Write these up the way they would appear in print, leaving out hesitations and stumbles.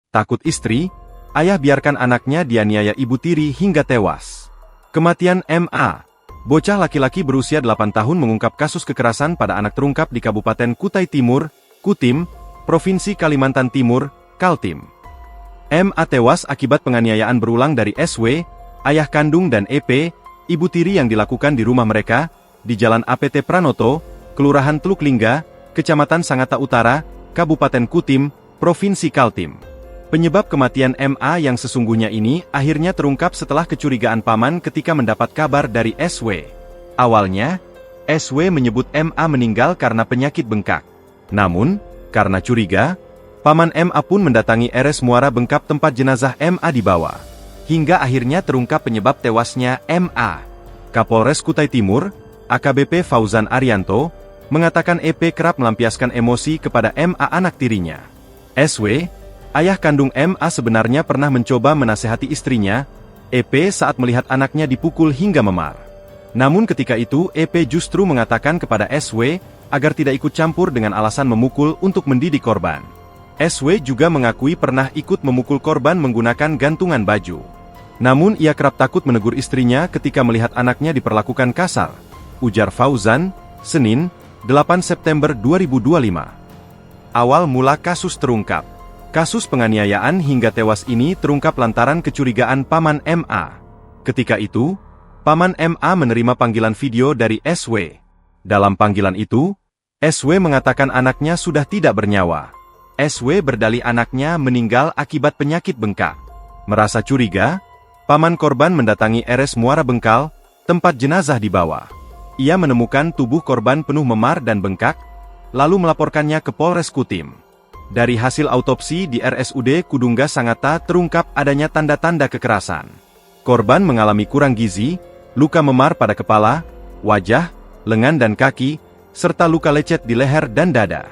Takut istri, ayah biarkan anaknya dianiaya ibu tiri hingga tewas. Kematian MA. Bocah laki-laki berusia 8 tahun mengungkap kasus kekerasan pada anak terungkap di Kabupaten Kutai Timur, Kutim, Provinsi Kalimantan Timur, Kaltim. MA tewas akibat penganiayaan berulang dari SW, ayah kandung dan EP, ibu tiri yang dilakukan di rumah mereka, di Jalan APT Pranoto, Kelurahan Teluk Lingga, Kecamatan Sangatta Utara, Kabupaten Kutim, Provinsi Kaltim. Penyebab kematian MA yang sesungguhnya ini akhirnya terungkap setelah kecurigaan paman ketika mendapat kabar dari SW. Awalnya, SW menyebut MA meninggal karena penyakit bengkak. Namun, karena curiga, paman MA pun mendatangi RS Muara Bengkap tempat jenazah MA dibawa. Hingga akhirnya terungkap penyebab tewasnya MA. Kapolres Kutai Timur, AKBP Fauzan Arianto, mengatakan EP kerap melampiaskan emosi kepada MA anak tirinya. SW, ayah kandung MA sebenarnya pernah mencoba menasehati istrinya, EP saat melihat anaknya dipukul hingga memar. Namun ketika itu EP justru mengatakan kepada SW, agar tidak ikut campur dengan alasan memukul untuk mendidik korban. SW juga mengakui pernah ikut memukul korban menggunakan gantungan baju. Namun ia kerap takut menegur istrinya ketika melihat anaknya diperlakukan kasar. Ujar Fauzan, Senin, 8 September 2025. Awal mula kasus terungkap. Kasus penganiayaan hingga tewas ini terungkap lantaran kecurigaan paman MA. Ketika itu, paman MA menerima panggilan video dari SW. Dalam panggilan itu, SW mengatakan anaknya sudah tidak bernyawa. SW berdalih anaknya meninggal akibat penyakit bengkak. Merasa curiga, paman korban mendatangi RS Muara Bengkal, tempat jenazah dibawa. Ia menemukan tubuh korban penuh memar dan bengkak, lalu melaporkannya ke Polres Kutim. Dari hasil autopsi di RSUD Kudungga Sangatta terungkap adanya tanda-tanda kekerasan. Korban mengalami kurang gizi, luka memar pada kepala, wajah, lengan dan kaki, serta luka lecet di leher dan dada.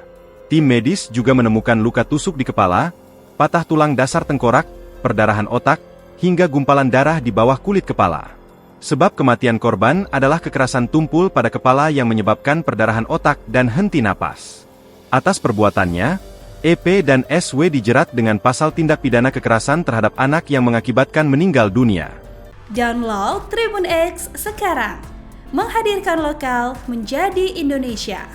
Tim medis juga menemukan luka tusuk di kepala, patah tulang dasar tengkorak, perdarahan otak, hingga gumpalan darah di bawah kulit kepala. Sebab kematian korban adalah kekerasan tumpul pada kepala yang menyebabkan perdarahan otak dan henti napas. Atas perbuatannya, EP dan SW dijerat dengan pasal tindak pidana kekerasan terhadap anak yang mengakibatkan meninggal dunia. Download Tribun X sekarang, menghadirkan lokal menjadi Indonesia.